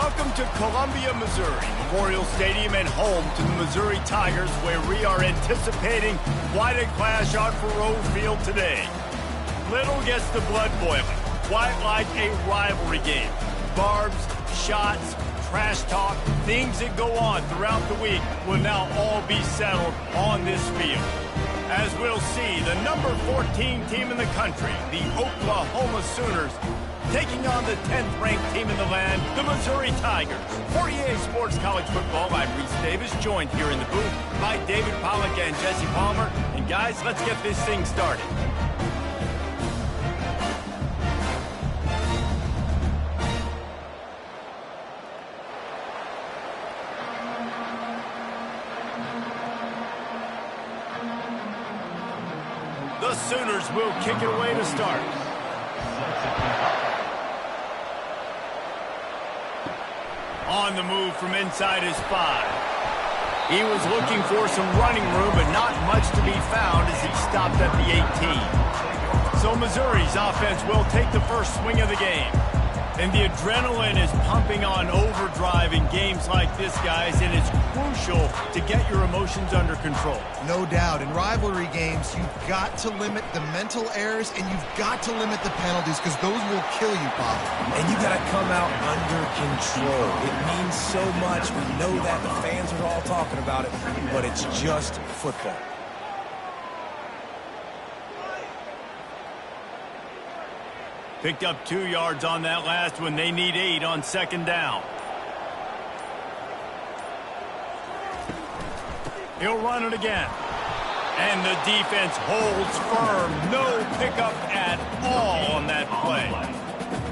Welcome to Columbia, Missouri, Memorial Stadium and home to the Missouri Tigers, where we are anticipating quite a clash on Faurot Field today. Little gets the blood boiling, quite like a rivalry game. Barbs, shots, trash talk, things that go on throughout the week will now all be settled on this field. As we'll see, the number 14 team in the country, the Oklahoma Sooners, taking on the 10th-ranked team in the land, the Missouri Tigers. For EA Sports College Football, I'm Reese Davis, joined here in the booth by David Pollack and Jesse Palmer. And guys, let's get this thing started. The Sooners will kick it away to start. On the move from inside his 5. He was looking for some running room, but not much to be found as he stopped at the 18. So Missouri's offense will take the first swing of the game. And the adrenaline is pumping on overdrive in games like this, guys, and it's crucial to get your emotions under control. No doubt. In rivalry games, you've got to limit the mental errors, and you've got to limit the penalties, because those will kill you, Bob. And you got to come out under control. It means so much. We know that. The fans are all talking about it, but it's just football. Picked up 2 yards on that last one. They need 8 on second down. He'll run it again. And the defense holds firm. No pickup at all on that play.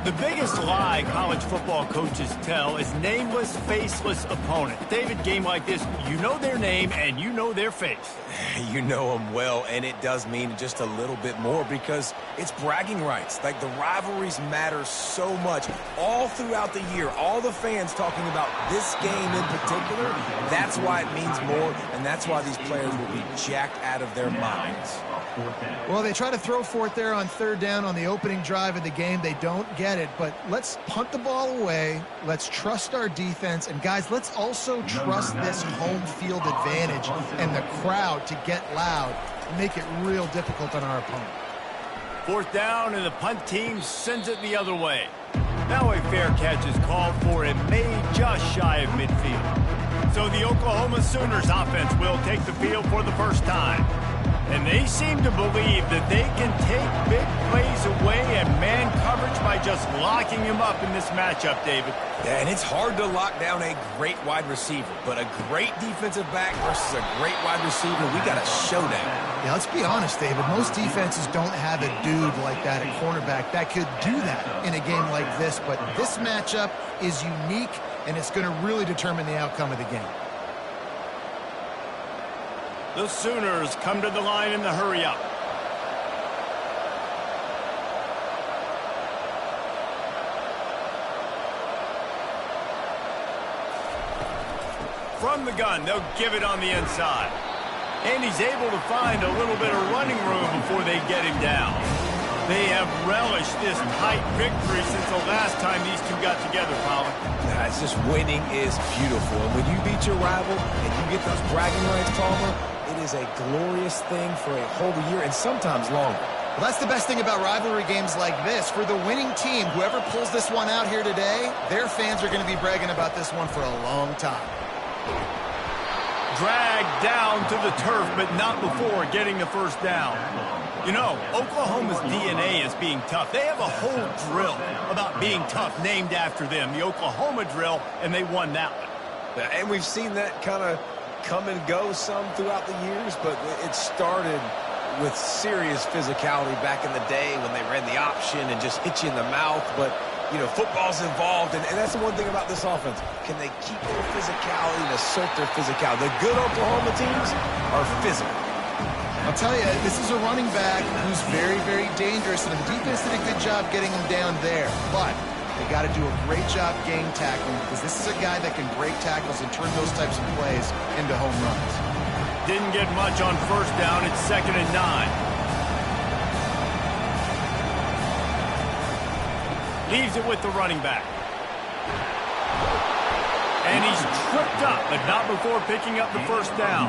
The biggest lie college football coaches tell is nameless, faceless opponent. David, game like this, you know their name and you know their face. You know them well, and it does mean just a little bit more because it's bragging rights. Like, the rivalries matter so much all throughout the year. All the fans talking about this game in particular, that's why it means more, and that's why these players will be jacked out of their minds. Well, they try to throw for it there on third down on the opening drive of the game. They don't get it, but let's punt the ball away. Let's trust our defense. And, guys, let's also trust this home field advantage and the crowd to get loud and make it real difficult on our opponent. Fourth down, and the punt team sends it the other way. Now a fair catch is called for and made just shy of midfield. So the Oklahoma Sooners offense will take the field for the first time. And they seem to believe that they can take big plays away and man coverage by just locking him up in this matchup, David. Yeah, and it's hard to lock down a great wide receiver, but a great defensive back versus a great wide receiver, we got a showdown. Yeah, let's be honest, David. Most defenses don't have a dude like that at cornerback that could do that in a game like this, but this matchup is unique, and it's going to really determine the outcome of the game. The Sooners come to the line in the hurry-up. From the gun, they'll give it on the inside. And he's able to find a little bit of running room before they get him down. They have relished this tight victory since the last time these two got together, Pollard. It's just winning is beautiful. And when you beat your rival and you get those bragging rights, Palmer, it is a glorious thing for a whole year and sometimes longer. Well, that's the best thing about rivalry games like this. For the winning team, whoever pulls this one out here today, their fans are going to be bragging about this one for a long time. Dragged down to the turf, but not before getting the first down. You know, Oklahoma's DNA is being tough. They have a whole drill about being tough named after them, the Oklahoma drill, and they won that one. And we've seen that kind of come and go some throughout the years, but it started with serious physicality back in the day when they ran the option and just hit you in the mouth. But, you know, football's involved, and that's the one thing about this offense. Can they keep their physicality and assert their physicality? The good Oklahoma teams are physical. I'll tell you, this is a running back who's very, very dangerous, and the defense did a good job getting him down there. But they got to do a great job game tackling, because this is a guy that can break tackles and turn those types of plays into home runs. Didn't get much on first down. It's 2nd and 9. Leaves it with the running back. And he's tripped up, but not before picking up the first down.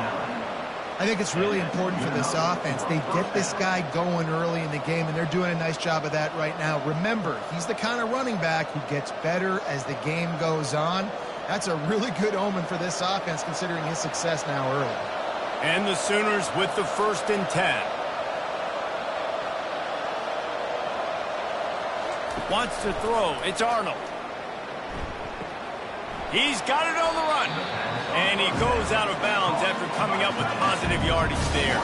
I think it's really important for this offense. They get this guy going early in the game, and they're doing a nice job of that right now. Remember, he's the kind of running back who gets better as the game goes on. That's a really good omen for this offense, considering his success now early. And the Sooners with the 1st and 10. Wants to throw. It's Arnold. He's got it on the run. And he goes out of bounds after coming up with positive yardage there.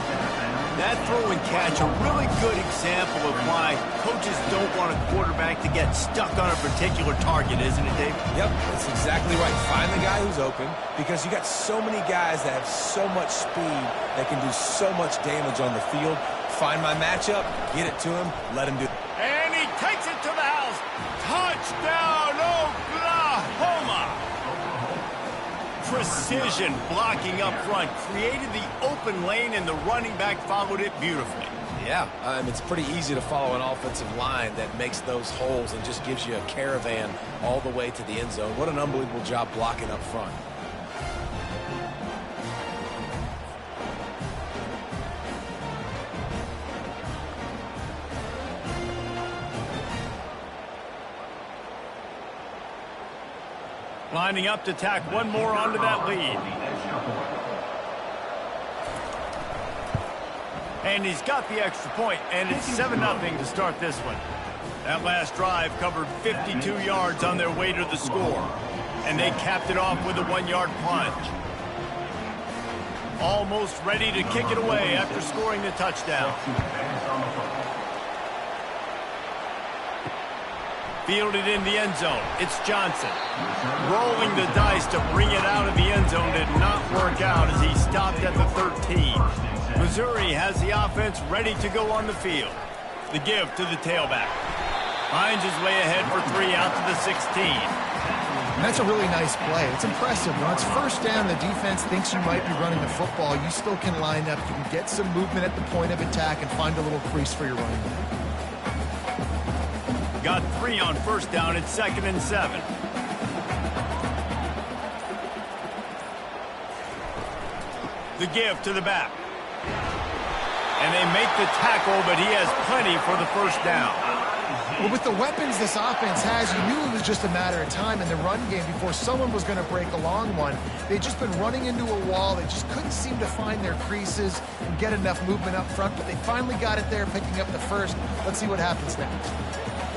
That throw and catch, a really good example of why coaches don't want a quarterback to get stuck on a particular target, isn't it, Dave? Yep, that's exactly right. Find the guy who's open, because you got so many guys that have so much speed that can do so much damage on the field. Find my matchup, get it to him, let him do it. And he takes it to the house. Touchdown, Oklahoma! Precision blocking up front created the open lane, and the running back followed it beautifully. Yeah, it's pretty easy to follow an offensive line that makes those holes and just gives you a caravan all the way to the end zone. What an unbelievable job blocking up front. Lining up to tack one more onto that lead. And he's got the extra point, and it's 7-0 to start this one. That last drive covered 52 yards on their way to the score, and they capped it off with a 1-yard plunge. Almost ready to kick it away after scoring the touchdown. Fielded in the end zone. It's Johnson. Rolling the dice to bring it out of the end zone did not work out as he stopped at the 13. Missouri has the offense ready to go on the field. The give to the tailback. Finds his way ahead for 3 out to the 16. And that's a really nice play. It's impressive. When it's first down, the defense thinks you might be running the football. You still can line up. You can get some movement at the point of attack and find a little crease for your running back. Got 3 on first down. It's 2nd and 7. The give to the back. And they make the tackle, but he has plenty for the first down. Well, with the weapons this offense has, you knew it was just a matter of time in the run game before someone was going to break a long one. They'd just been running into a wall. They just couldn't seem to find their creases and get enough movement up front, but they finally got it there, picking up the first. Let's see what happens next.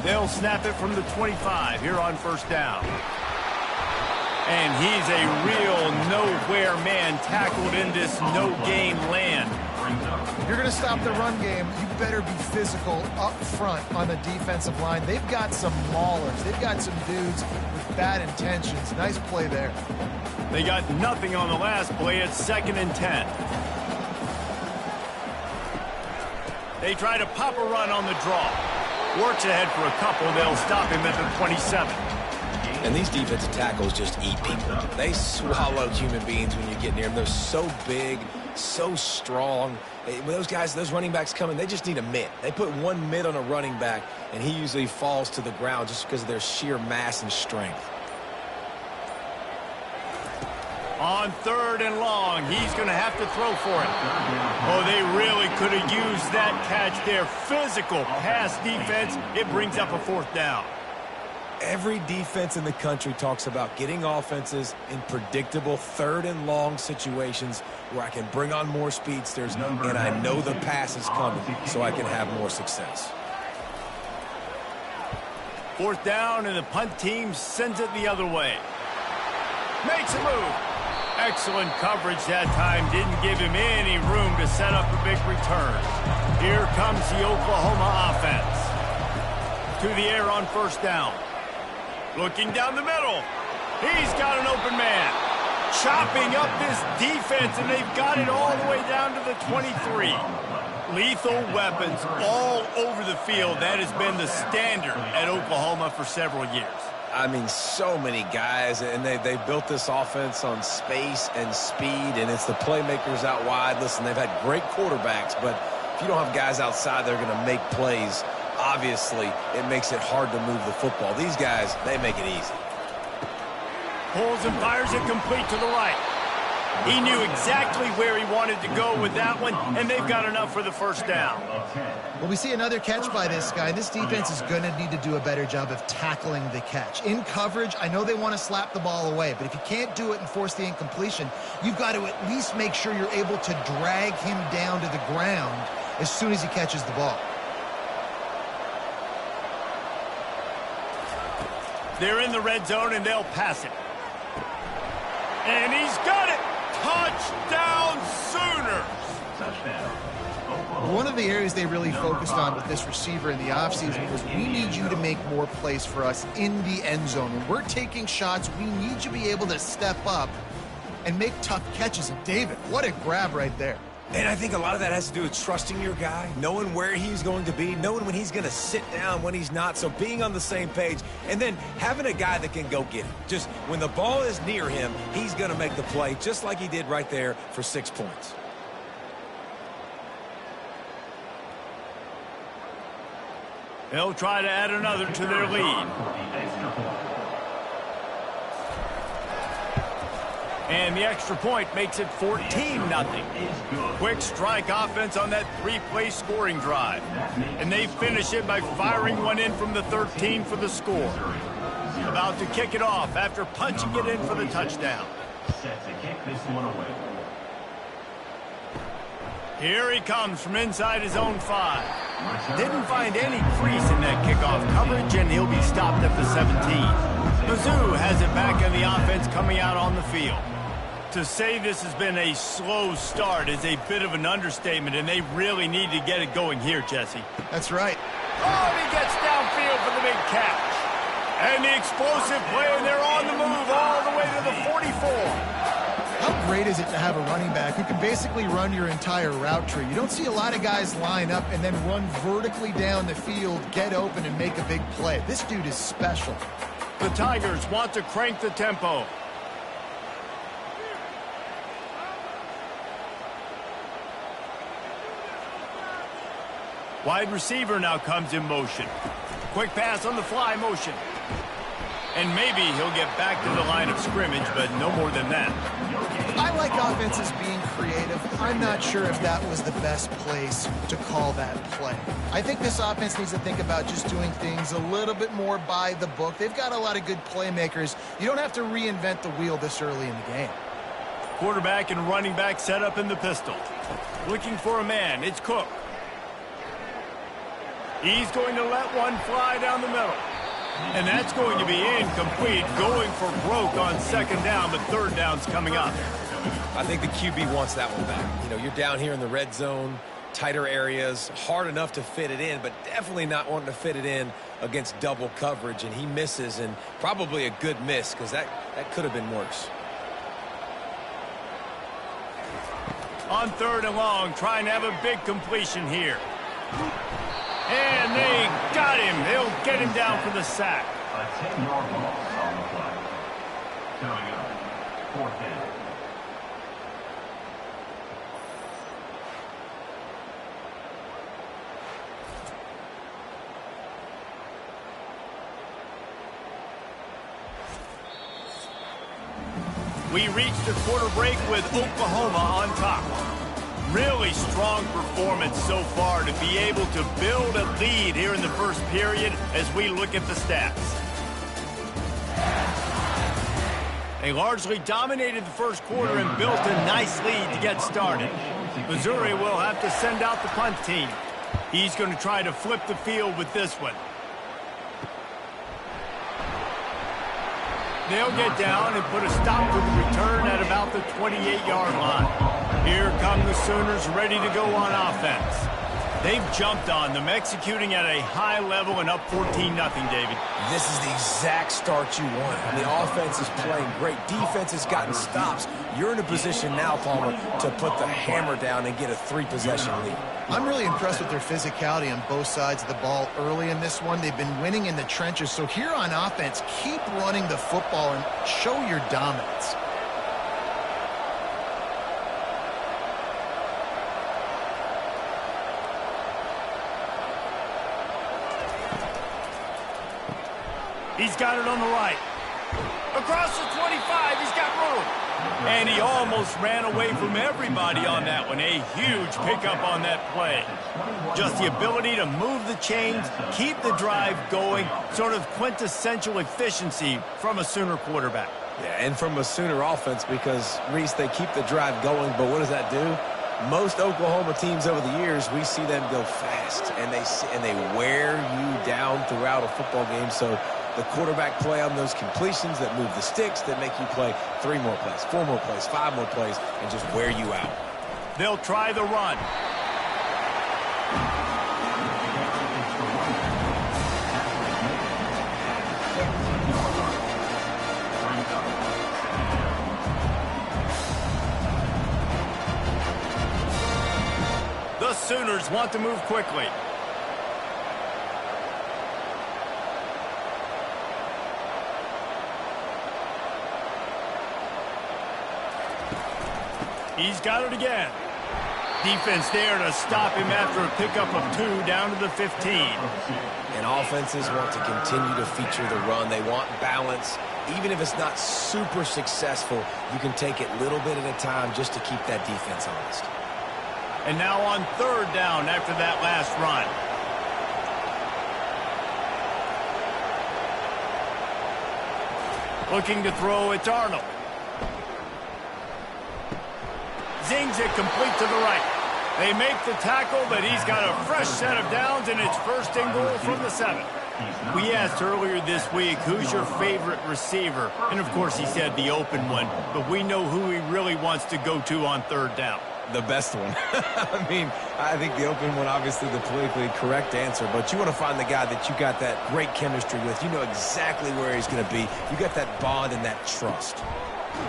They'll snap it from the 25 here on first down. And he's a real nowhere man tackled in this no-gain land. If you're going to stop the run game, you better be physical up front on the defensive line. They've got some maulers. They've got some dudes with bad intentions. Nice play there. They got nothing on the last play. It's 2nd and 10. They try to pop a run on the draw. Works ahead for a couple. They'll stop him at the 27. And these defensive tackles just eat people. They swallow human beings when you get near them. They're so big, so strong. When those guys, those running backs come in, they just need a mitt. They put one mitt on a running back, and he usually falls to the ground just because of their sheer mass and strength. On 3rd and long, he's going to have to throw for it. Oh, they really could have used that catch there. Physical pass defense. It brings up a 4th down. Every defense in the country talks about getting offenses in predictable 3rd and long situations where I can bring on more speedsters and I know the pass is coming so I can have more success. 4th down, and the punt team sends it the other way. Makes a move. Excellent coverage that time. Didn't give him any room to set up a big return. Here comes the Oklahoma offense. To the air on first down. Looking down the middle. He's got an open man. Chopping up this defense, and they've got it all the way down to the 23. Lethal weapons all over the field. That has been the standard at Oklahoma for several years. I mean, so many guys, and they built this offense on space and speed, and it's the playmakers out wide. Listen, they've had great quarterbacks, but if you don't have guys outside, they're going to make plays. Obviously, it makes it hard to move the football. These guys, they make it easy. Pulls and fires it complete to the right. He knew exactly where he wanted to go with that one, and they've got enough for the first down. Well, we see another catch by this guy. This defense is going to need to do a better job of tackling the catch. In coverage, I know they want to slap the ball away, but if you can't do it and force the incompletion, you've got to at least make sure you're able to drag him down to the ground as soon as he catches the ball. They're in the red zone, and they'll pass it. And he's got it! Touchdown, Sooners! Touchdown. One of the areas they really focused on with this receiver in the offseason was we need you to make more plays for us in the end zone. When we're taking shots, we need you to be able to step up and make tough catches. And David, what a grab right there. And I think a lot of that has to do with trusting your guy, knowing where he's going to be, knowing when he's going to sit down, when he's not, so being on the same page, and then having a guy that can go get it. Just when the ball is near him, he's going to make the play, just like he did right there for 6 points. They'll try to add another to their lead. And the extra point makes it 14-0. Quick strike offense on that 3-play scoring drive. And they finish it by firing one in from the 13 for the score. About to kick it off after punching it in for the touchdown. Set to kick this one away. Here he comes from inside his own 5. Didn't find any crease in that kickoff coverage, and he'll be stopped at the 17. Mizzou has it back in the offense coming out on the field. To say this has been a slow start is a bit of an understatement, and they really need to get it going here, Jesse. That's right. Oh, and he gets downfield for the big catch. And the explosive play, and they're on the move all the way to the 44. How great is it to have a running back who can basically run your entire route tree? You don't see a lot of guys line up and then run vertically down the field, get open, and make a big play. This dude is special. The Tigers want to crank the tempo. Wide receiver now comes in motion. Quick pass on the fly motion. And maybe he'll get back to the line of scrimmage, but no more than that. I like offenses being creative. I'm not sure if that was the best place to call that play. I think this offense needs to think about just doing things a little bit more by the book. They've got a lot of good playmakers. You don't have to reinvent the wheel this early in the game. Quarterback and running back set up in the pistol. Looking for a man. It's Cook. He's going to let one fly down the middle. And that's going to be incomplete, going for broke on second down, but third down's coming up. I think the QB wants that one back. You know, you're down here in the red zone, tighter areas, hard enough to fit it in, but definitely not wanting to fit it in against double coverage, and he misses, and probably a good miss, because that could have been worse. On third and long, trying to have a big completion here. And they got him. They'll get him down for the sack. A 10-yard loss on the play. Coming up, 4th down. We reached the quarter break with Oklahoma on top. Really strong performance so far to be able to build a lead here in the first period as we look at the stats. They largely dominated the first quarter and built a nice lead to get started. Missouri will have to send out the punt team. He's going to try to flip the field with this one. They'll get down and put a stop to the return at about the 28-yard line. Here come the Sooners ready to go on offense. They've jumped on them, executing at a high level and up 14-0, David. This is the exact start you want. The offense is playing great. Defense has gotten stops. You're in a position now, Palmer, to put the hammer down and get a 3-possession lead. I'm really impressed with their physicality on both sides of the ball early in this one. They've been winning in the trenches. So here on offense, keep running the football and show your dominance. He's got it on the right. Across the 25, he's got room. And he almost ran away from everybody on that one. A huge pickup on that play. Just the ability to move the chains, keep the drive going, sort of quintessential efficiency from a Sooner quarterback. Yeah, and from a Sooner offense because, Reese, they keep the drive going, but what does that do? Most Oklahoma teams over the years, we see them go fast, and they wear you down throughout a football game. So the quarterback play on those completions that move the sticks, that make you play 3 more plays, 4 more plays, 5 more plays, and just wear you out. They'll try the run. The Sooners want to move quickly. He's got it again. Defense there to stop him after a pickup of 2 down to the 15. And offenses want to continue to feature the run. They want balance. Even if it's not super successful, you can take it little bit at a time just to keep that defense honest. And now on 3rd down after that last run. Looking to throw, it's Arnold. Zings it complete to the right. They make the tackle, but he's got a fresh set of downs, and it's 1st and goal from the 7. We asked earlier this week, who's your favorite receiver? And, of course, he said the open one, but we know who he really wants to go to on 3rd down. The best one. I mean, I think the open one, obviously the politically correct answer, but you want to find the guy that you got that great chemistry with. You know exactly where he's going to be. You got that bond and that trust.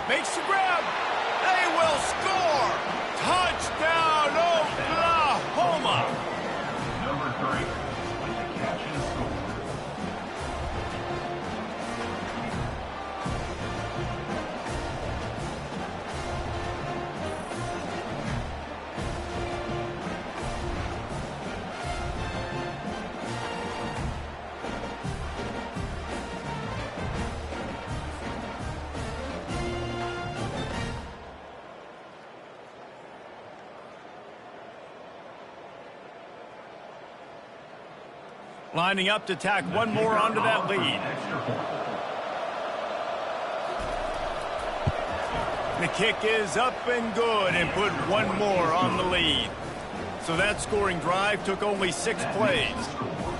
Makes the grab. They will score. Touchdown, Oklahoma. Number 3 with the catch and score. Lining up to tack one more onto that lead. The kick is up and good and put one more on the lead. So that scoring drive took only 6 plays.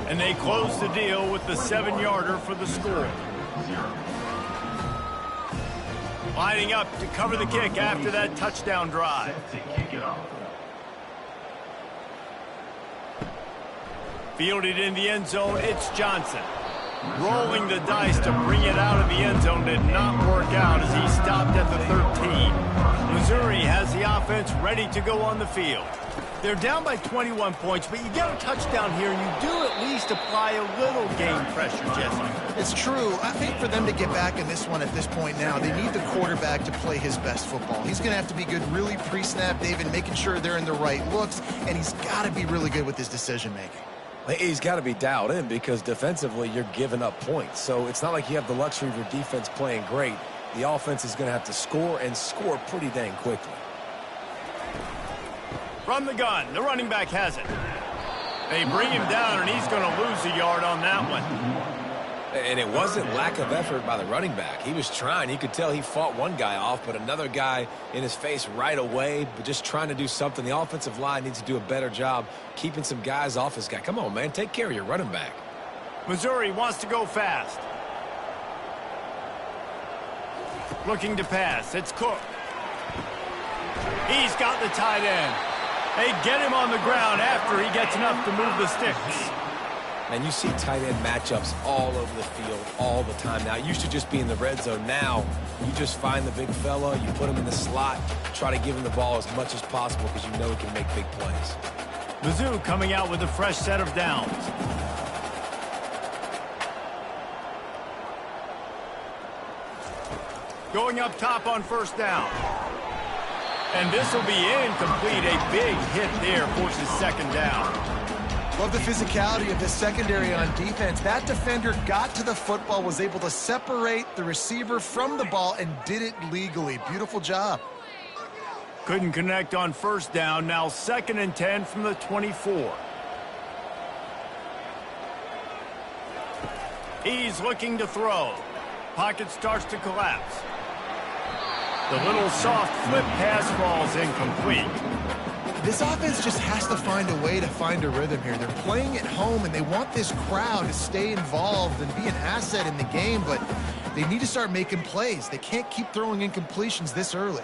And they closed the deal with the 7-yarder for the score. Lining up to cover the kick after that touchdown drive. Fielded in the end zone, it's Johnson. Rolling the dice to bring it out of the end zone did not work out as he stopped at the 13. Missouri has the offense ready to go on the field. They're down by 21 points, but you get a touchdown here, and you do at least apply a little game pressure, Jesse. It's true. I think for them to get back in this one at this point now, they need the quarterback to play his best football. He's going to have to be good really pre-snap, David, making sure they're in the right looks, and he's got to be really good with his decision-making. He's got to be dialed in because defensively you're giving up points. So it's not like you have the luxury of your defense playing great. The offense is going to have to score and score pretty dang quickly. From the gun, the running back has it. They bring him down, and he's going to lose a yard on that one. And it wasn't lack of effort by the running back. He was trying. You could tell he fought one guy off, but another guy in his face right away, but just trying to do something. The offensive line needs to do a better job keeping some guys off his guy. Come on, man. Take care of your running back. Missouri wants to go fast. Looking to pass. It's Cook. He's got the tight end. They get him on the ground after he gets enough to move the sticks. And you see tight end matchups all over the field all the time now. It used to just be in the red zone. Now you just find the big fella, you put him in the slot, try to give him the ball as much as possible because you know he can make big plays. Mizzou coming out with a fresh set of downs. Going up top on 1st down. And this will be incomplete. A big hit there forces 2nd down. Love the physicality of this secondary on defense. That defender got to the football, was able to separate the receiver from the ball, and did it legally. Beautiful job. Couldn't connect on first down. Now 2nd and 10 from the 24. He's looking to throw. Pocket starts to collapse. The little soft flip pass falls incomplete. This offense just has to find a way to find a rhythm here. They're playing at home, and they want this crowd to stay involved and be an asset in the game, but they need to start making plays. They can't keep throwing incompletions this early.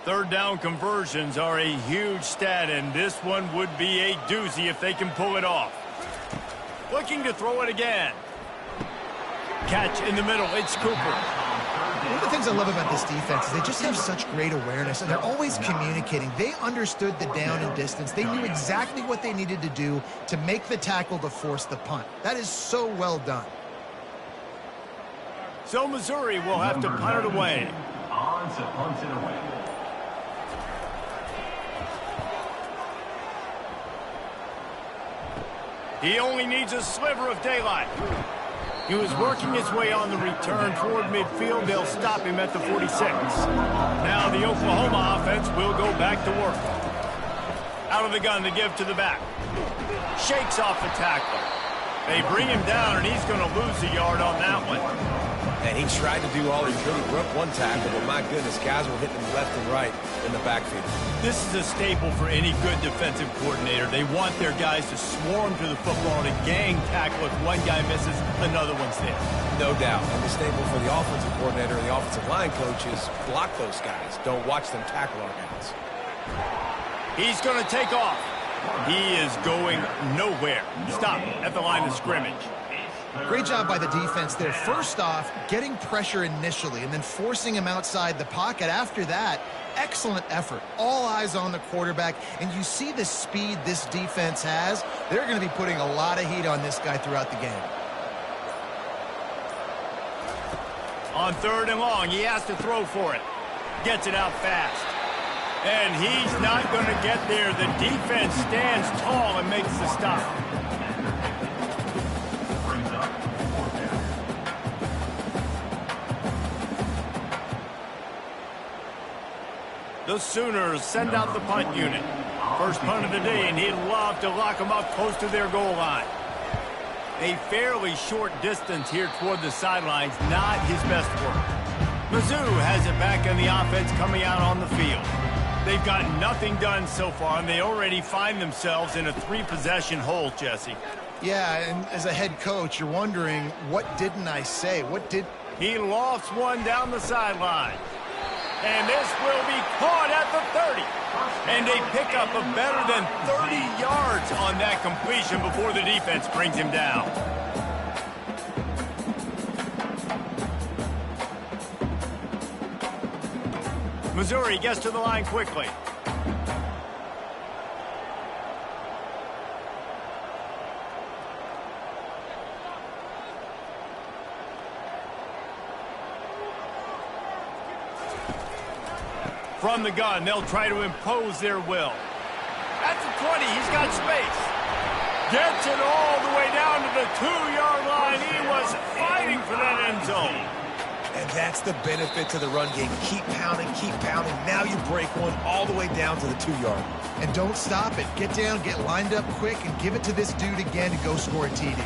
3rd down conversions are a huge stat, and this one would be a doozy if they can pull it off. Looking to throw it again. Catch in the middle. It's Cooper. One of the things I love about this defense is they just have such great awareness, and they're always communicating. They understood the down and distance. They knew exactly what they needed to do to make the tackle to force the punt. That is so well done. So Missouri will have to punt it away. On to punt it away. He only needs a sliver of daylight. He was working his way on the return toward midfield. They'll stop him at the 46. Now the Oklahoma offense will go back to work. Out of the gun to give to the back. Shakes off the tackler. They bring him down, and he's going to lose a yard on that one. And he tried to do all he could. He broke one tackle, but my goodness, guys were hitting him left and right in the backfield. This is a staple for any good defensive coordinator. They want their guys to swarm to the football, to gang tackle. If one guy misses, another one's there. No doubt. And the staple for the offensive coordinator and the offensive line coach is block those guys. Don't watch them tackle our guys. He's going to take off. He is going nowhere. Stop at the line of scrimmage. Great job by the defense there. First off, getting pressure initially and then forcing him outside the pocket. After that, excellent effort. All eyes on the quarterback, and you see the speed this defense has. They're going to be putting a lot of heat on this guy throughout the game. On 3rd and long, he has to throw for it. Gets it out fast. And he's not going to get there. The defense stands tall and makes the stop. The Sooners send out the punt unit. First punt of the day, and he'd love to lock them up close to their goal line. A fairly short distance here toward the sidelines, not his best work. Mizzou has it back in the offense coming out on the field. They've got nothing done so far, and they already find themselves in a 3-possession hole, Jesse. Yeah, and as a head coach, you're wondering, what didn't I say? What did... He lofts one down the sideline. And this will be caught at the 30. And they pick up a better than 30 yards on that completion before the defense brings him down. Missouri gets to the line quickly. From the gun, they'll try to impose their will. At the 20, he's got space. Gets it all the way down to the 2-yard line. He was fighting for that end zone. And that's the benefit to the run game. Keep pounding, keep pounding. Now you break one all the way down to the 2-yard. And don't stop it. Get down, get lined up quick, and give it to this dude again to go score a TD.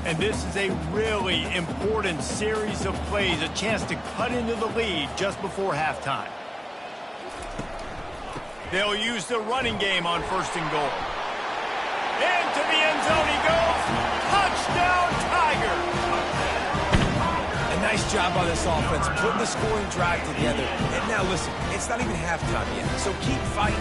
And this is a really important series of plays, a chance to cut into the lead just before halftime. They'll use the running game on 1st and goal. Into the end zone he goes. Touchdown, Tigers! A nice job by this offense, putting the scoring drive together. And now listen, it's not even halftime yet, so keep fighting.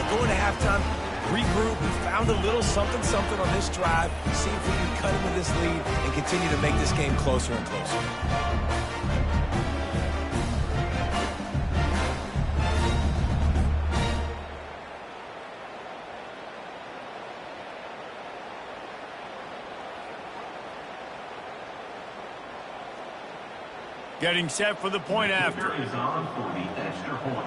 Going to halftime, regroup. We found a little something on this drive. See if we can cut into this lead and continue to make this game closer and closer. Getting set for the point after. Is on for the extra point.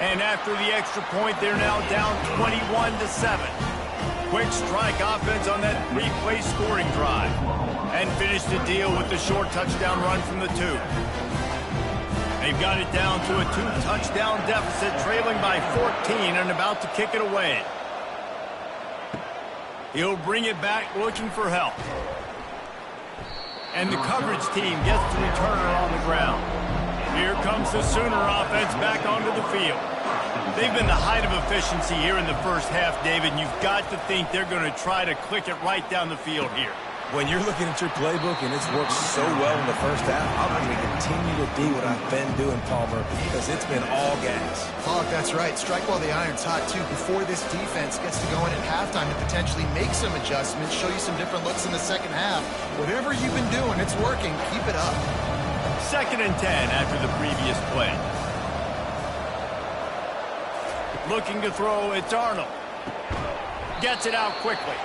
And after the extra point, they're now down 21-7. Quick strike offense on that three-play scoring drive. And finished the deal with the short touchdown run from the 2. They've got it down to a 2-touchdown deficit, trailing by 14 and about to kick it away. He'll bring it back looking for help. And the coverage team gets the returner on the ground. Here comes the Sooner offense back onto the field. They've been the height of efficiency here in the first half, David, and you've got to think they're going to try to click it right down the field here. When you're looking at your playbook and it's worked so well in the first half, I'm going to continue to do what I've been doing, Palmer, because it's been all gas. Oh, that's right. Strike while the iron's hot, too, before this defense gets to go in at halftime and potentially make some adjustments, show you some different looks in the second half. Whatever you've been doing, it's working. Keep it up. 2nd and 10 after the previous play. Looking to throw, it's Arnold. Gets it out quickly.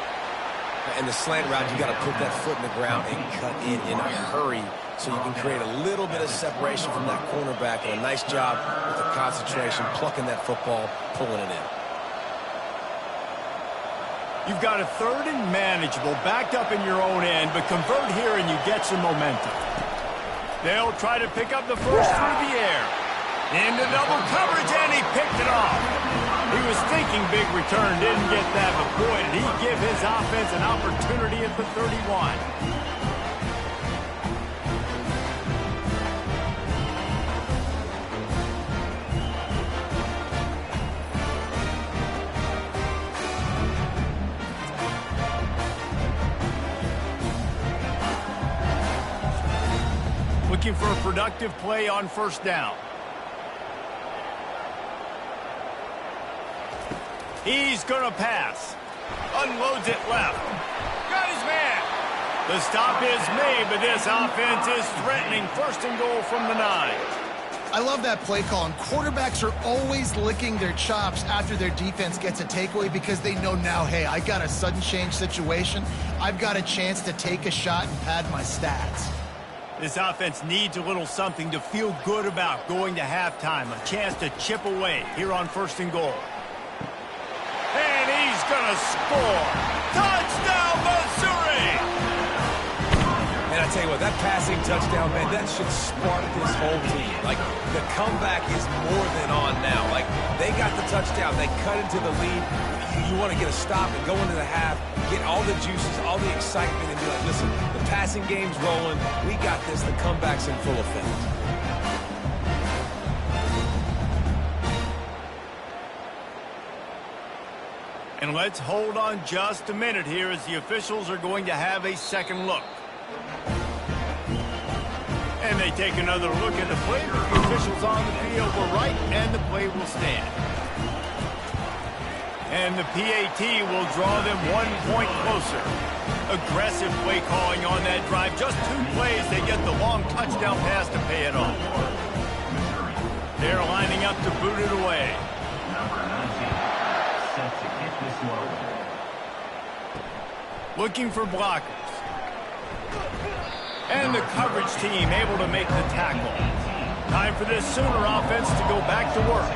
And the slant route, you got to put that foot in the ground and cut in a hurry so you can create a little bit of separation from that cornerback. And a nice job with the concentration, plucking that football, pulling it in. You've got a 3rd and manageable, backed up in your own end, but convert here and you get some momentum. They'll try to pick up the first through the air. Into double coverage, and he picked it off. He was thinking big return, didn't get that, but boy, did he give his offense an opportunity at the 31. Looking for a productive play on 1st down. He's going to pass. Unloads it left. Got his man. The stop is made, but this offense is threatening 1st and goal from the 9. I love that play call, and quarterbacks are always licking their chops after their defense gets a takeaway because they know now, hey, I got a sudden change situation. I've got a chance to take a shot and pad my stats. This offense needs a little something to feel good about going to halftime. A chance to chip away here on 1st and goal. And he's going to score. Touchdown, Missouri! And I tell you what, that passing touchdown, man, that should spark this whole team. Like, the comeback is more than on now. Like, they got the touchdown. They cut into the lead. You want to get a stop and go into the half, get all the juices, all the excitement, and be like, listen, the passing game's rolling. We got this. The comeback's in full effect. And let's hold on just a minute here as the officials are going to have a second look. And they take another look at the play. The officials on the field were right, and the play will stand. And the PAT will draw them 1 point closer. Aggressive play calling on that drive. Just 2 plays, they get the long touchdown pass to pay it off. They're lining up to boot it away. Number 19. Set to kick this one. Looking for blockers. And the coverage team able to make the tackle. Time for this Sooner offense to go back to work.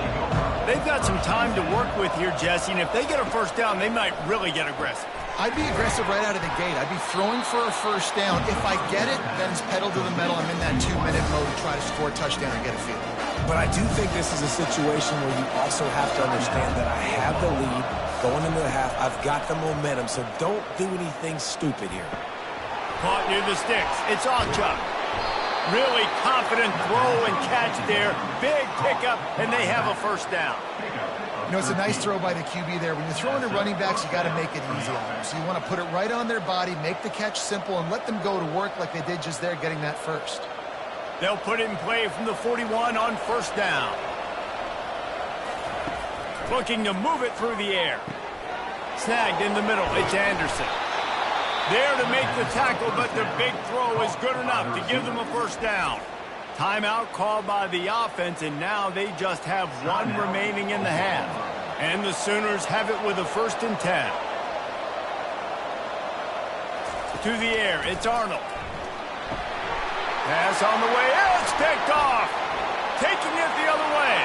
They've got some time to work with here, Jesse, and if they get a 1st down, they might really get aggressive. I'd be aggressive right out of the gate. I'd be throwing for a 1st down. If I get it, then it's pedal to the metal. I'm in that 2-minute mode to try to score a touchdown and get a field. But I do think this is a situation where you also have to understand that I have the lead going into the half. I've got the momentum, so don't do anything stupid here. Caught near the sticks. It's Achuk. Really confident throw and catch there. Big pickup, and they have a 1st down. You know, it's a nice throw by the QB there. When you're throwing to running backs, you got to make it easy on them. So you want to put it right on their body, make the catch simple, and let them go to work like they did just there, getting that 1st. They'll put it in play from the 41 on 1st down. Looking to move it through the air. Snagged in the middle. It's Anderson. There to make the tackle, but the big throw is good enough to give them a 1st down. Timeout called by the offense, and now they just have 1 remaining in the half. And the Sooners have it with a 1st and 10. To the air, it's Arnold. Pass on the way, it's picked off. Taking it the other way.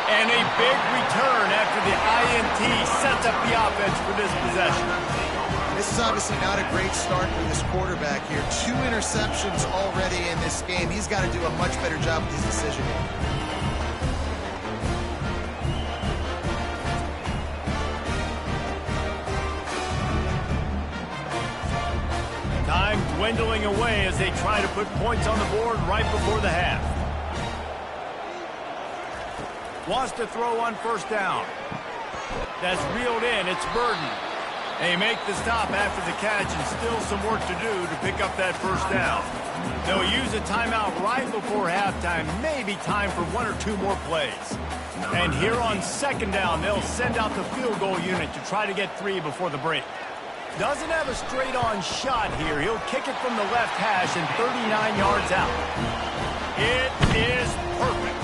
And a big return after the INT sets up the offense for this possession. This is obviously not a great start for this quarterback here. 2 interceptions already in this game. He's got to do a much better job with his decision. Time dwindling away as they try to put points on the board right before the half. Wants to throw on first down. That's reeled in. It's Burden. They make the stop after the catch and still some work to do to pick up that first down. They'll use a timeout right before halftime. Maybe time for 1 or 2 more plays. And here on second down, they'll send out the field goal unit to try to get 3 before the break. Doesn't have a straight-on shot here. He'll kick it from the left hash and 39 yards out. It is perfect.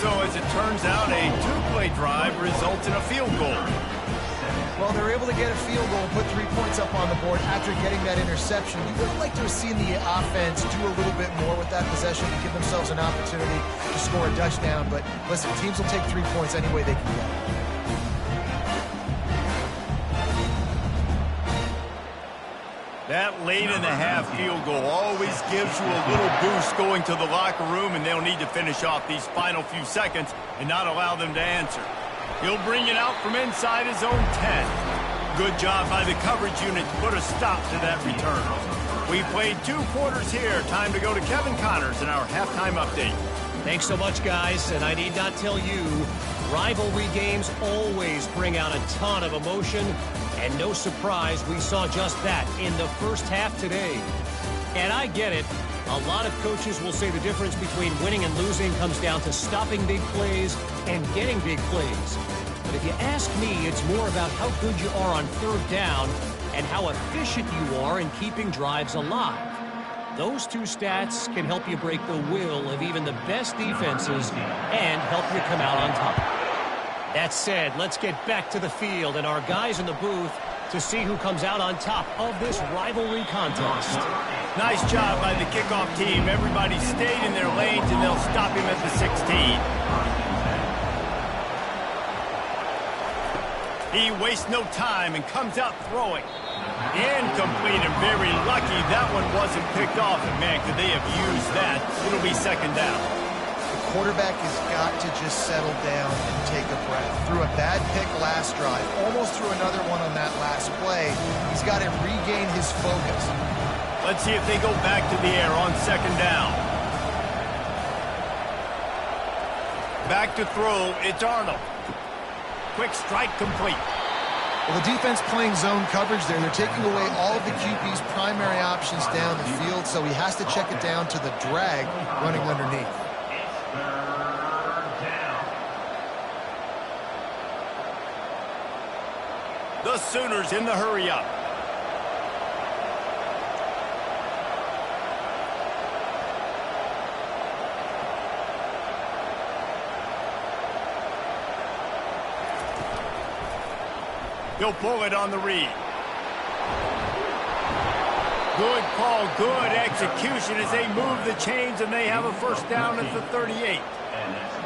So as it turns out, a 2-play drive results in a field goal. Well, they're able to get a field goal and put 3 points up on the board after getting that interception. You would have liked to have seen the offense do a little bit more with that possession to give themselves an opportunity to score a touchdown. But listen, teams will take 3 points any way they can go. That late-in-the-half field goal always gives you a little boost going to the locker room, and they'll need to finish off these final few seconds and not allow them to answer. He'll bring it out from inside his own 10. Good job by the coverage unit to put a stop to that return. We played 2 quarters here. Time to go to Kevin Connors in our halftime update. Thanks so much, guys, and I need not tell you, rivalry games always bring out a ton of emotion. And no surprise, we saw just that in the first half today. And I get it. A lot of coaches will say the difference between winning and losing comes down to stopping big plays and getting big plays. But if you ask me, it's more about how good you are on third down and how efficient you are in keeping drives alive. Those 2 stats can help you break the will of even the best defenses and help you come out on top. That said, let's get back to the field and our guys in the booth to see who comes out on top of this rivalry contest. Nice job by the kickoff team. Everybody stayed in their lanes, and they'll stop him at the 16. He wastes no time and comes out throwing. Incomplete, and very lucky that one wasn't picked off. And man, could they have used that? It'll be second down. Quarterback has got to just settle down and take a breath. Threw a bad pick last drive, almost threw another one on that last play. He's got to regain his focus. Let's see if they go back to the air on second down. Back to throw, it's Arnold. Quick strike complete. Well, the defense playing zone coverage there. They're taking away all of the QB's primary options down the field, so he has to check it down to the drag running underneath. The Sooners in the hurry-up. He'll pull it on the read. Good call, good execution as they move the chains, and they have a first down at the 38.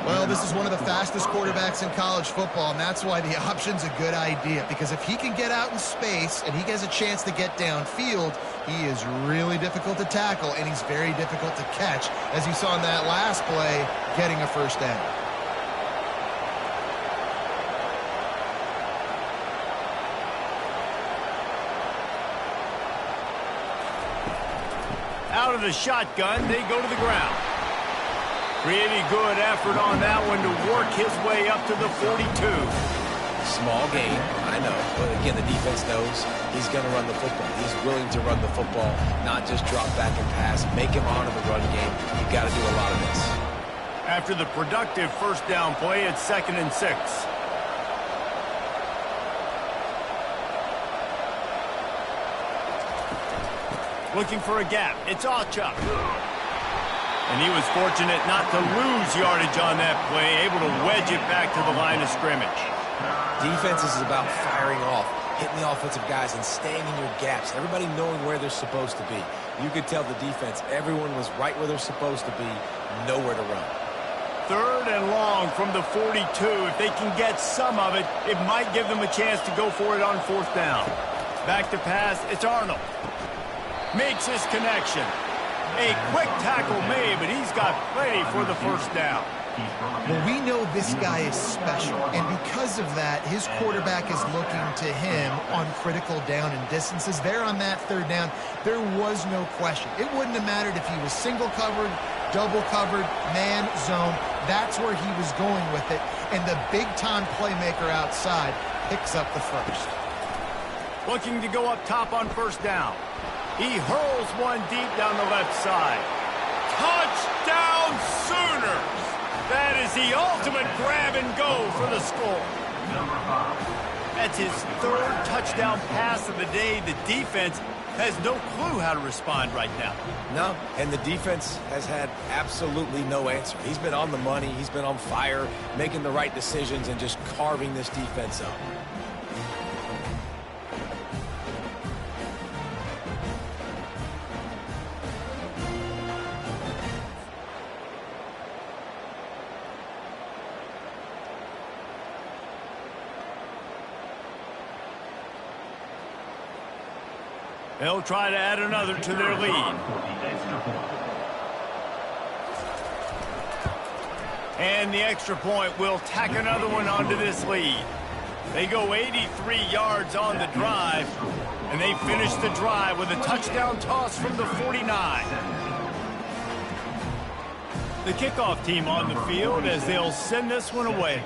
Well, this is one of the fastest quarterbacks in college football, and that's why the option's a good idea. Because if he can get out in space and he gets a chance to get downfield, he is really difficult to tackle, and he's very difficult to catch, as you saw in that last play, getting a first down. Out of the shotgun, they go to the ground. Pretty good effort on that one to work his way up to the 42. Small gain, I know, but again, the defense knows he's going to run the football. He's willing to run the football, not just drop back and pass, make him honor the run game. You've got to do a lot of this. After the productive first down play, it's 2nd and 6. Looking for a gap. It's Alchuk. And he was fortunate not to lose yardage on that play, able to wedge it back to the line of scrimmage. Defense is about firing off, hitting the offensive guys and staying in your gaps, everybody knowing where they're supposed to be. You could tell the defense, everyone was right where they're supposed to be, nowhere to run. 3rd and long from the 42. If they can get some of it, it might give them a chance to go for it on 4th down. Back to pass, it's Arnold. Makes his connection. A quick tackle made, but he's got plenty for the 1st down. Well, we know this guy is special, and because of that, his quarterback is looking to him on critical down and distances. There on that 3rd down, there was no question. It wouldn't have mattered if he was single covered, double covered, man, zone. That's where he was going with it, and the big-time playmaker outside picks up the 1st. Looking to go up top on 1st down. He hurls one deep down the left side. Touchdown Sooners! That is the ultimate grab and go for the score. That's his 3rd touchdown pass of the day. The defense has no clue how to respond right now. No, and the defense has had absolutely no answer. He's been on the money. He's been on fire, making the right decisions and just carving this defense up. They'll try to add another to their lead. And the extra point will tack another one onto this lead. They go 83 yards on the drive, and they finish the drive with a touchdown toss from the 49. The kickoff team on the field as they'll send this one away.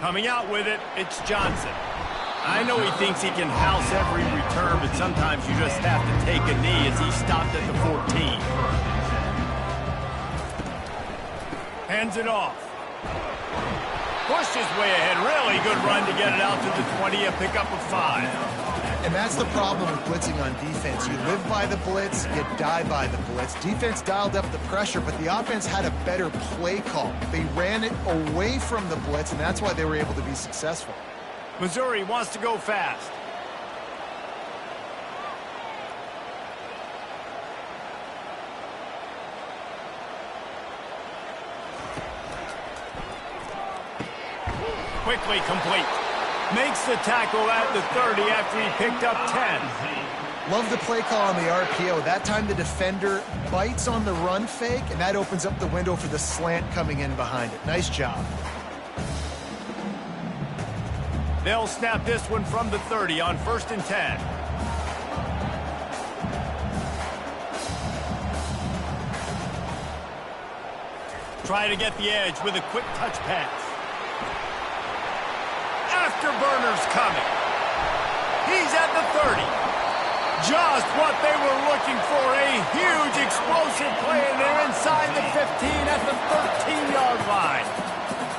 Coming out with it, it's Johnson. I know he thinks he can house every return, but sometimes you just have to take a knee as he stopped at the 14. Hands it off. Pushed his way ahead. Really good run to get it out to the 20, a pickup of 5. And that's the problem with blitzing on defense. You live by the blitz, you die by the blitz. Defense dialed up the pressure, but the offense had a better play call. They ran it away from the blitz, and that's why they were able to be successful. Missouri wants to go fast. Quickly complete. Makes the tackle at the 30 after he picked up 10. Love the play call on the RPO. That time the defender bites on the run fake, and that opens up the window for the slant coming in behind it. Nice job. They'll snap this one from the 30 on 1st and 10. Try to get the edge with a quick touch pass. Afterburner's coming. He's at the 30. Just what they were looking for. A huge explosive play, and they're inside the 15 at the 13-yard line.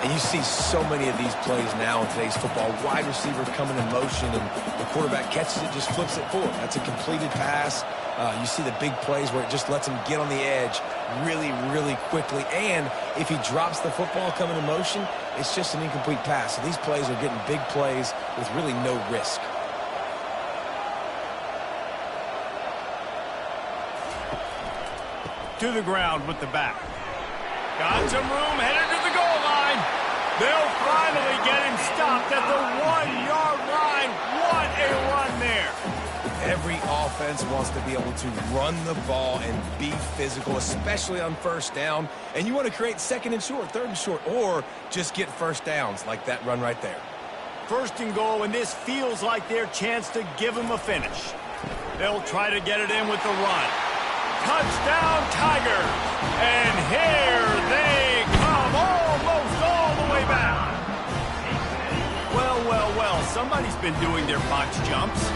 And you see so many of these plays now in today's football. Wide receiver coming in motion, and the quarterback catches it, just flips it forward. That's a completed pass. You see the big plays where it just lets him get on the edge really, really quickly. And if he drops the football coming in motion, it's just an incomplete pass. So these plays are getting big plays with really no risk. To the ground with the back. Got some room, headed to the goal line. They'll finally get him stopped at the 1-yard line. What a run there. Every offense wants to be able to run the ball and be physical, especially on 1st down. And you want to create 2nd and short, 3rd and short, or just get 1st downs like that run right there. 1st and goal, and this feels like their chance to give them a finish. They'll try to get it in with the run. Touchdown, Tigers! And here they come, almost all the way back. Well, well, well, somebody's been doing their box jumps.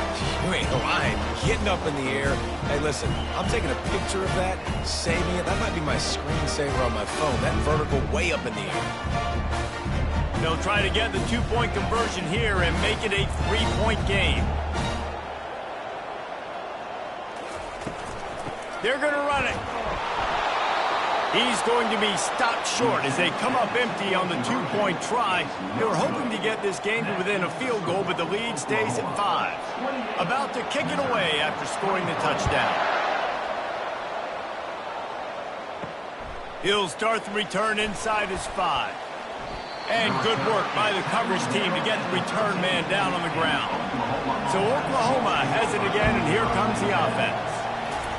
You ain't lying. Getting up in the air. Hey, listen, I'm taking a picture of that, saving it. That might be my screensaver on my phone. That vertical way up in the air. They'll try to get the 2-point conversion here and make it a 3-point game. They're going to run it. He's going to be stopped short as they come up empty on the 2-point try. They were hoping to get this game to within a field goal, but the lead stays at 5. About to kick it away after scoring the touchdown. He'll start the return inside his 5. And good work by the coverage team to get the return man down on the ground. So Oklahoma has it again, and here comes the offense.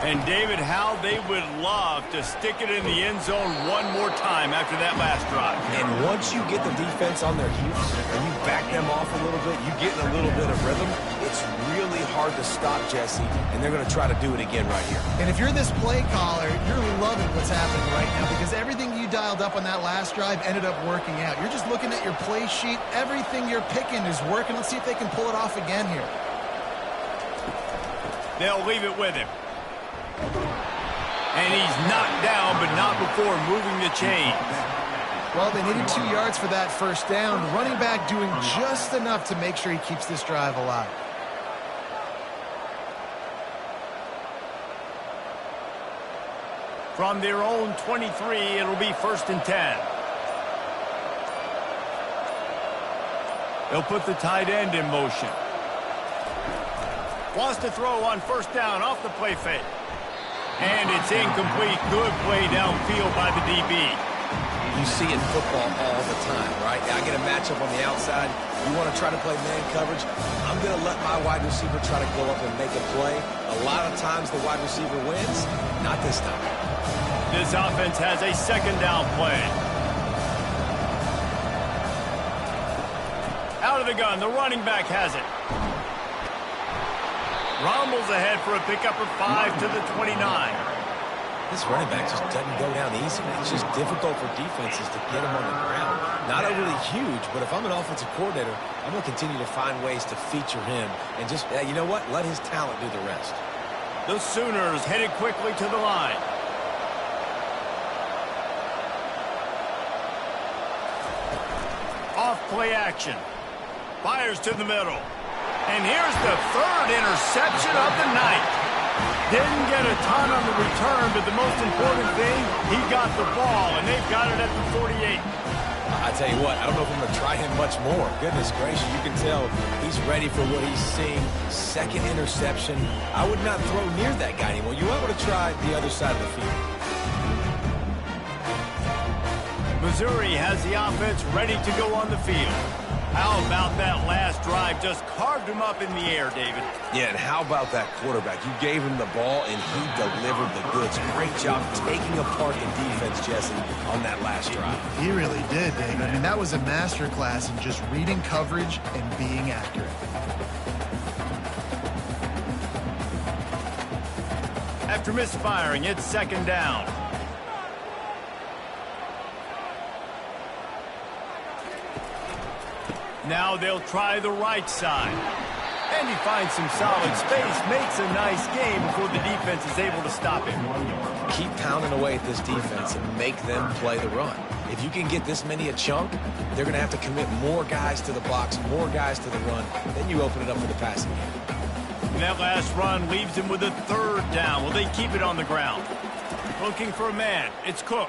And David, how they would love to stick it in the end zone one more time after that last drive. And once you get the defense on their heels and you back them off a little bit, you get in a little bit of rhythm, it's really hard to stop, Jesse, and they're going to try to do it again right here. And if you're this play caller, you're loving what's happening right now because everything you dialed up on that last drive ended up working out. You're just looking at your play sheet. Everything you're picking is working. Let's see if they can pull it off again here. They'll leave it with him. And he's knocked down, but not before moving the chain. Well, they needed 2 yards for that first down. Running back doing just enough to make sure he keeps this drive alive. From their own 23, it'll be 1st and 10. They'll put the tight end in motion. Wants to throw on 1st down off the play fake. And it's incomplete. Good play downfield by the DB. You see it in football all the time, right? I get a matchup on the outside. You want to try to play man coverage? I'm going to let my wide receiver try to go up and make a play. A lot of times the wide receiver wins. Not this time. This offense has a 2nd down play. Out of the gun, the running back has it. Rumbles ahead for a pickup of 5 to the 29. This running back just doesn't go down easy. It's just difficult for defenses to get him on the ground. Not overly huge, but if I'm an offensive coordinator, I'm going to continue to find ways to feature him and just, you know what, let his talent do the rest. The Sooners headed quickly to the line. Off play action. Fires to the middle. And here's the 3rd interception of the night. Didn't get a ton on the return, but the most important thing, he got the ball, and they've got it at the 48. I tell you what, I don't know if I'm going to try him much more. Goodness gracious, you can tell he's ready for what he's seeing. 2nd interception. I would not throw near that guy anymore. You want to try the other side of the field. Missouri has the offense ready to go on the field. How about that last drive? Just carved him up in the air, David. Yeah, and how about that quarterback? You gave him the ball, and he delivered the goods. Great job taking apart the defense, Jesse, on that last drive. He really did, David. I mean, that was a masterclass in just reading coverage and being accurate. After misfiring, it's 2nd down. Now they'll try the right side. And he finds some solid space, makes a nice game before the defense is able to stop him. Keep pounding away at this defense and make them play the run. If you can get this many a chunk, they're going to have to commit more guys to the box, more guys to the run. Then you open it up for the passing game. And that last run leaves him with a 3rd down. Will they keep it on the ground? Looking for a man. It's Cook.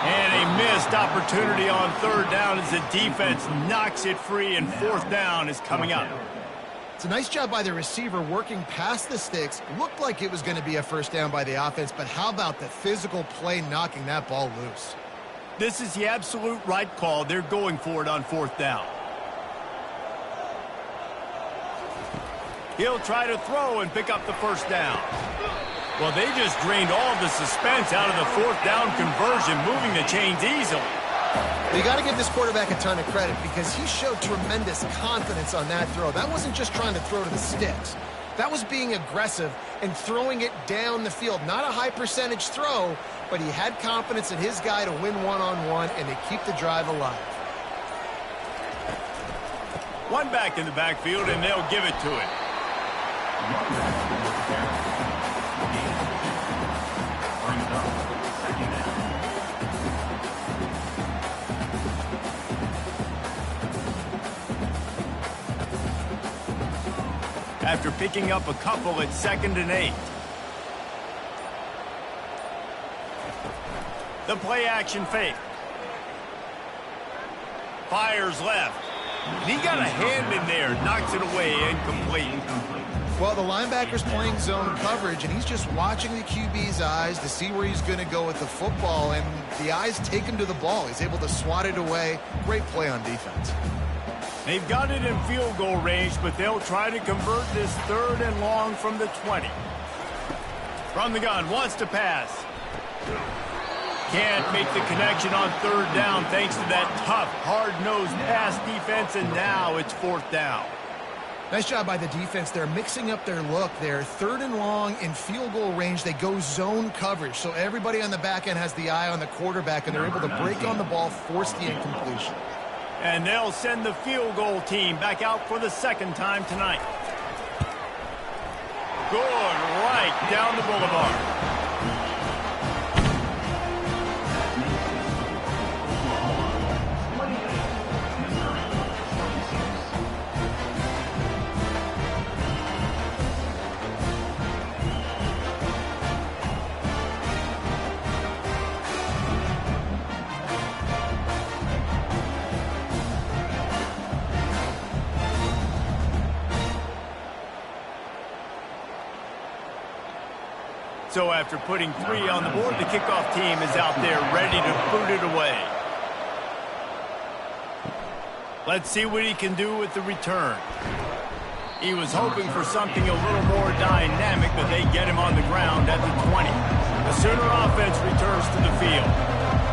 And a missed opportunity on 3rd down as the defense knocks it free, and 4th down is coming up. It's a nice job by the receiver working past the sticks. Looked like it was going to be a 1st down by the offense, but how about the physical play knocking that ball loose? This is the absolute right call. They're going for it on 4th down. He'll try to throw and pick up the 1st down. Well, they just drained all the suspense out of the 4th down conversion, moving the chains easily. You got to give this quarterback a ton of credit because he showed tremendous confidence on that throw. That wasn't just trying to throw to the sticks. That was being aggressive and throwing it down the field. Not a high percentage throw, but he had confidence in his guy to win one-on-one and to keep the drive alive. One back in the backfield, and they'll give it to him. After picking up a couple at 2nd and 8. The play action fake. Fires left. He got a hand in there, knocks it away, incomplete. Well, the linebacker's playing zone coverage, and he's just watching the QB's eyes to see where he's going to go with the football, and the eyes take him to the ball. He's able to swat it away. Great play on defense. They've got it in field goal range, but they'll try to convert this 3rd and long from the 20. From the gun, wants to pass. Can't make the connection on 3rd down thanks to that tough, hard-nosed pass defense, and now it's 4th down. Nice job by the defense. They're mixing up their look. They're 3rd and long in field goal range. They go zone coverage, so everybody on the back end has the eye on the quarterback, and they're able to break on the ball, force the incompletion. And they'll send the field goal team back out for the 2nd time tonight. Good, right down the boulevard. So after putting 3 on the board, the kickoff team is out there ready to boot it away. Let's see what he can do with the return. He was hoping for something a little more dynamic, but they get him on the ground at the 20. The Sooner offense returns to the field.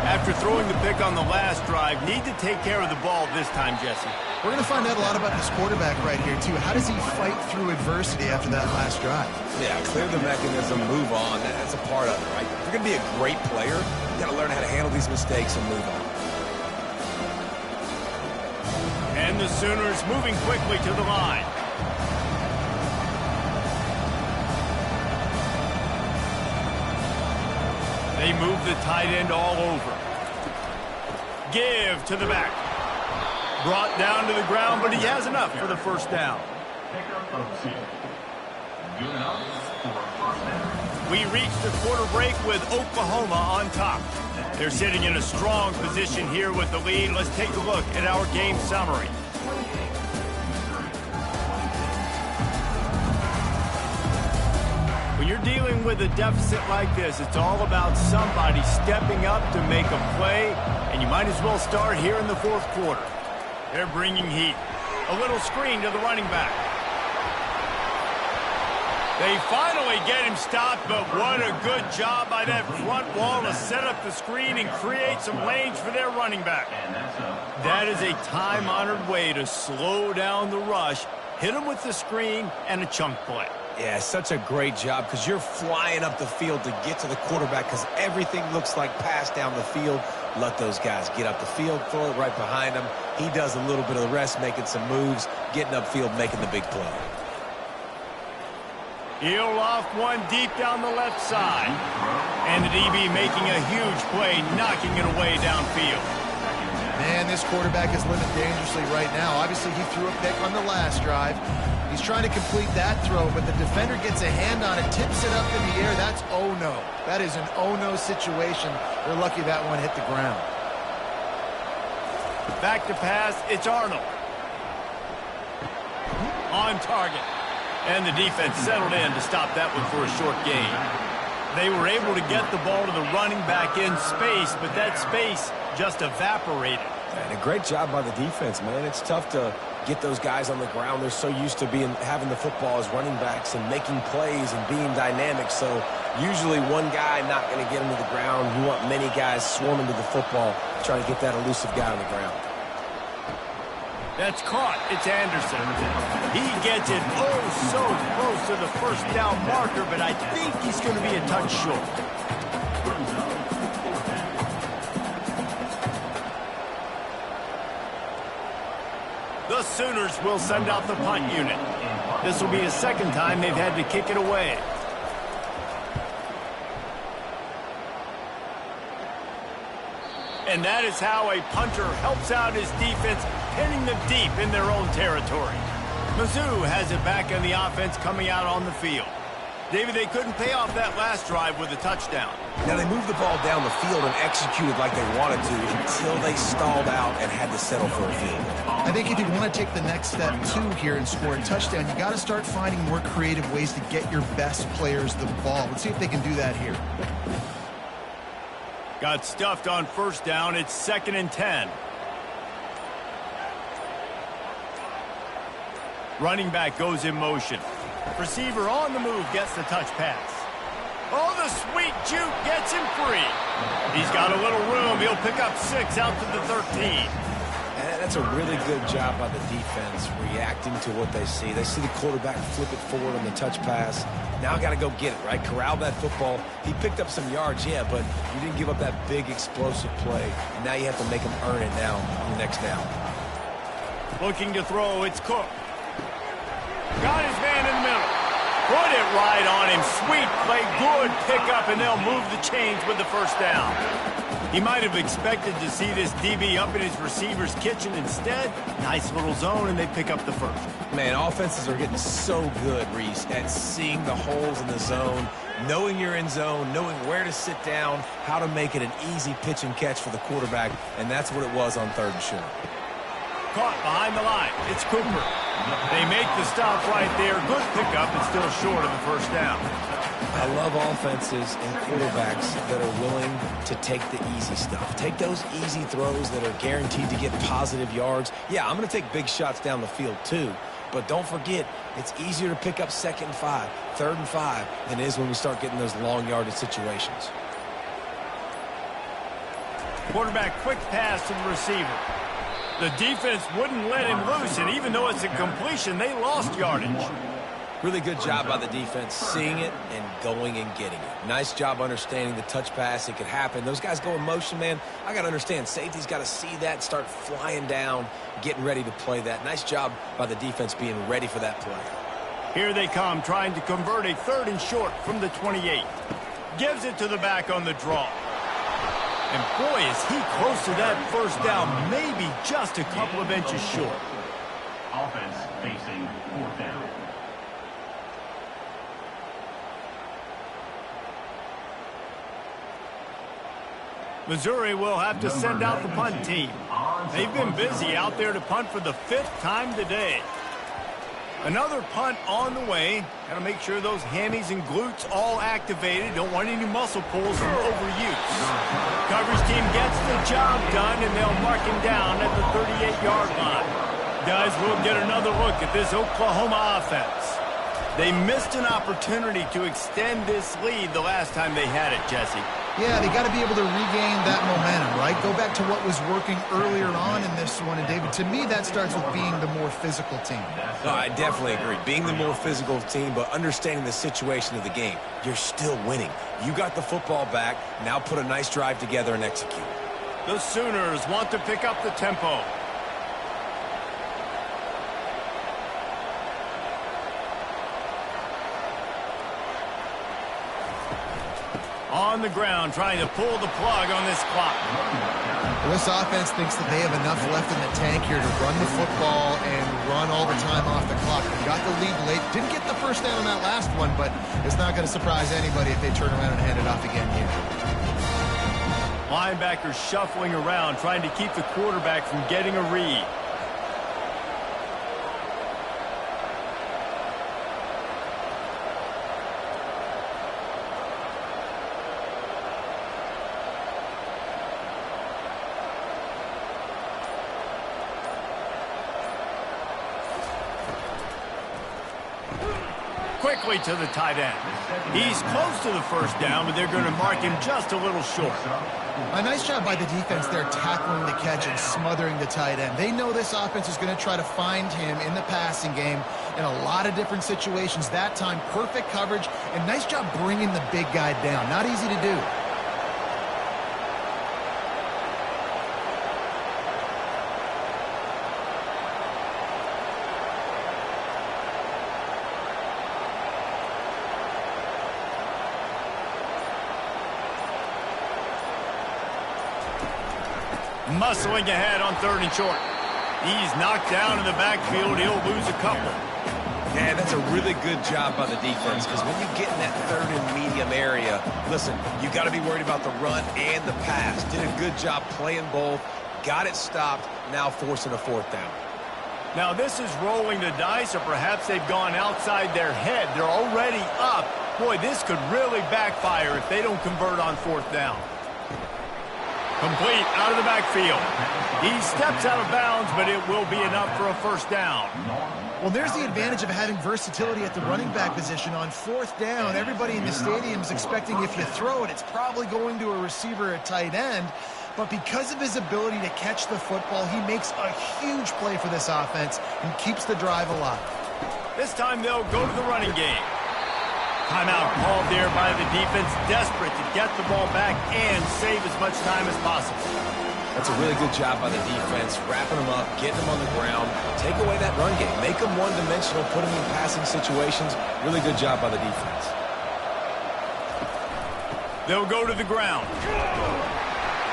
After throwing the pick on the last drive, need to take care of the ball this time, Jesse. We're going to find out a lot about this quarterback right here, too. How does he fight through adversity after that last drive? Yeah, clear the mechanism, move on. That's a part of it, right? If you're going to be a great player, you got to learn how to handle these mistakes and move on. And the Sooners moving quickly to the line. They move the tight end all over. Give to the back. Brought down to the ground, but he has enough for the 1st down. We reached the quarter break with Oklahoma on top. They're sitting in a strong position here with the lead. Let's take a look at our game summary. When you're dealing with a deficit like this, it's all about somebody stepping up to make a play, and you might as well start here in the 4th quarter. They're bringing heat. A little screen to the running back. They finally get him stopped, but what a good job by that front wall to set up the screen and create some lanes for their running back. That is a time-honored way to slow down the rush, hit him with the screen, and a chunk play. Yeah, such a great job because you're flying up the field to get to the quarterback because everything looks like pass down the field. Let those guys get up the field, throw it right behind him. He does a little bit of the rest, making some moves, getting upfield, making the big play. He'll loft one deep down the left side. And the DB making a huge play, knocking it away downfield. Man, this quarterback is living dangerously right now. Obviously, he threw a pick on the last drive. He's trying to complete that throw, but the defender gets a hand on it, tips it up in the air. That's oh-no. That is an oh-no situation. They're lucky that one hit the ground. Back to pass, it's Arnold. On target. And the defense settled in to stop that one for a short gain. They were able to get the ball to the running back in space, but that space just evaporated. And a great job by the defense, man. It's tough to get those guys on the ground. They're so used to having the football as running backs and making plays and being dynamic. So usually one guy not going to get them to the ground. You want many guys swarming to the football, trying to get that elusive guy on the ground. That's caught. It's Anderson. He gets it oh so close to the 1st down marker, but I think he's going to be a touch short. The Sooners will send out the punt unit. This will be the 2nd time they've had to kick it away. And that is how a punter helps out his defense, pinning them deep in their own territory. Mizzou has it back on the offense coming out on the field. David, they couldn't pay off that last drive with a touchdown. Now, they moved the ball down the field and executed like they wanted to until they stalled out and had to settle for a field goal. I think if you want to take the next step, too, here and score a touchdown, you got to start finding more creative ways to get your best players the ball. Let's see if they can do that here. Got stuffed on first down. It's 2nd and 10. Running back goes in motion. Receiver on the move gets the touch pass. Oh, the sweet juke gets him free. He's got a little room. He'll pick up 6 out to the 13. And that's a really good job by the defense reacting to what they see. They see the quarterback flip it forward on the touch pass. Now I got to go get it, right? Corral that football. He picked up some yards, yeah, but you didn't give up that big explosive play. And now you have to make him earn it now on the next down. Looking to throw, it's Cook. Got his man in the middle. Put it right on him. Sweet play, good pickup, and they'll move the chains with the first down. He might have expected to see this DB up in his receiver's kitchen. Instead, nice little zone, and they pick up the first. Man, offenses are getting so good, Reese, at seeing the holes in the zone, knowing you're in zone, knowing where to sit down, how to make it an easy pitch and catch for the quarterback, and that's what it was on 3rd and short. Caught behind the line. It's Cooper. They make the stop right there. Good pickup, and still short of the first down. I love offenses and quarterbacks that are willing to take the easy stuff. Take those easy throws that are guaranteed to get positive yards. Yeah, I'm going to take big shots down the field too. But don't forget, it's easier to pick up 2nd and 5, 3rd and 5 than it is when we start getting those long yardage situations. Quarterback quick pass to the receiver. The defense wouldn't let him loose, and even though it's a completion, they lost yardage. Really good job by the defense, seeing it and going and getting it. Nice job understanding the touch pass. It could happen. Those guys go in motion, man. I got to understand, safety's got to see that, start flying down, getting ready to play that. Nice job by the defense being ready for that play. Here they come, trying to convert a 3rd and short from the 28. Gives it to the back on the draw. And boy, is he close to that first down, maybe just a couple of inches short. Offense facing 4th down. Missouri will have to send out the punt team. They've been busy out there to punt for the 5th time today. Another punt on the way. Got to make sure those hammies and glutes all activated. Don't want any muscle pulls from overuse. Coverage team gets the job done, and they'll mark him down at the 38-yard line. Guys, we'll get another look at this Oklahoma offense. They missed an opportunity to extend this lead the last time they had it, Jesse. Yeah, they got to be able to regain that momentum, right? Go back to what was working earlier on in this one. And, David, to me, that starts with being the more physical team. No, I definitely agree. Being the more physical team, but understanding the situation of the game. You're still winning. You got the football back. Now put a nice drive together and execute. The Sooners want to pick up the tempo. On the ground, trying to pull the plug on this clock. This offense thinks that they have enough left in the tank here to run the football and run all the time off the clock. They got the lead late. Didn't get the first down on that last one, but it's not going to surprise anybody if they turn around and hand it off again here. Linebackers shuffling around, trying to keep the quarterback from getting a read. Quickly to the tight end. He's close to the first down, but they're going to mark him just a little short. A nice job by the defense there tackling the catch and smothering the tight end. They know this offense is going to try to find him in the passing game in a lot of different situations. That time, perfect coverage, and nice job bringing the big guy down. Not easy to do. Muscling ahead on 3rd and short. He's knocked down in the backfield. He'll lose a couple. And that's a really good job by the defense, because when you get in that third and medium area, listen, you got to be worried about the run and the pass. Did a good job playing both, got it stopped, now forcing a fourth down. Now this is rolling the dice, or perhaps they've gone outside their head. They're already up. Boy, this could really backfire if they don't convert on fourth down. Complete out of the backfield. He steps out of bounds, but it will be enough for a first down. Well, there's the advantage of having versatility at the running back position. On fourth down, everybody in the stadium is expecting if you throw it, it's probably going to a receiver at tight end. But because of his ability to catch the football, he makes a huge play for this offense and keeps the drive alive. This time they'll go to the running game. Timeout called there by the defense, desperate to get the ball back and save as much time as possible. That's a really good job by the defense, wrapping them up, getting them on the ground, take away that run game, make them one-dimensional, put them in passing situations. Really good job by the defense. They'll go to the ground.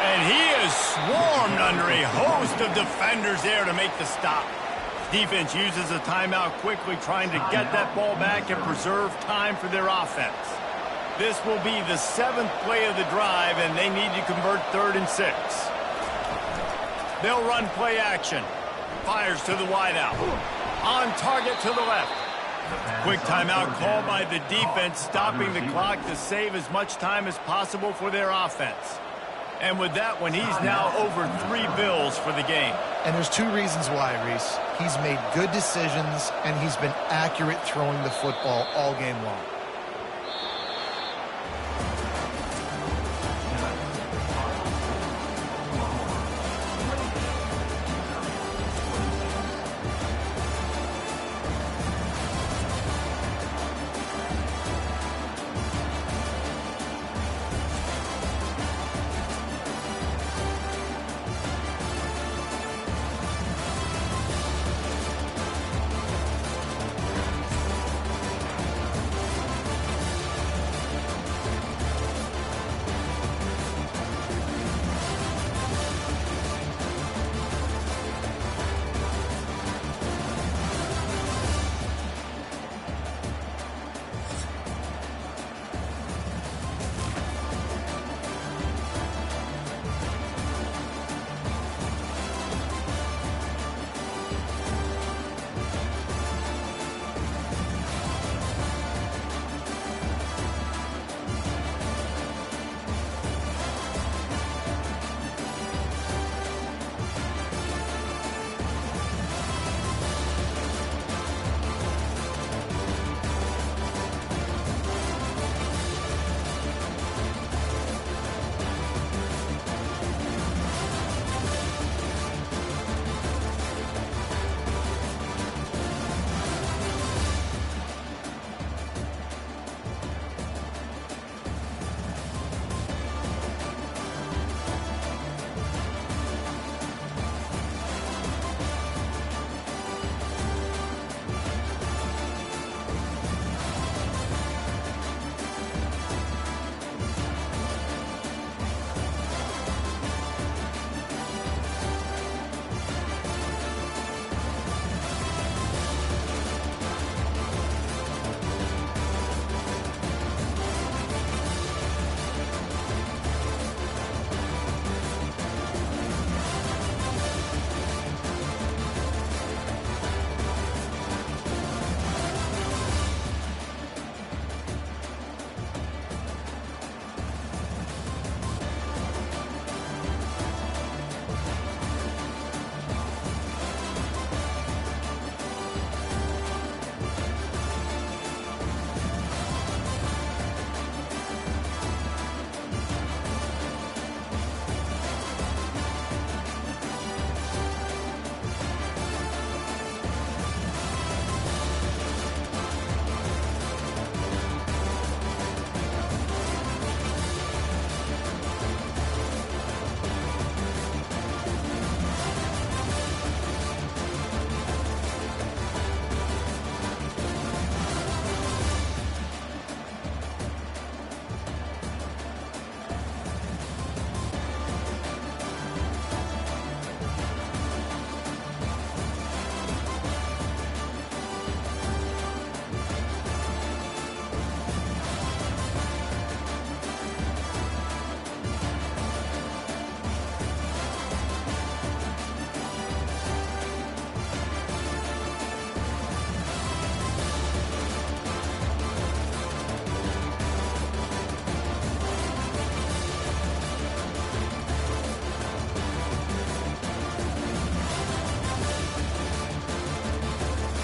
And he is swarmed under a host of defenders there to make the stop. Defense uses a timeout quickly, trying to get that ball back and preserve time for their offense. This will be the 7th play of the drive, and they need to convert 3rd and 6. They'll run play action. Fires to the wideout. On target to the left. Quick timeout called by the defense, stopping the clock to save as much time as possible for their offense. And with that one, he's now over 3 bills for the game. And there's 2 reasons why, Reese. He's made good decisions, and he's been accurate throwing the football all game long.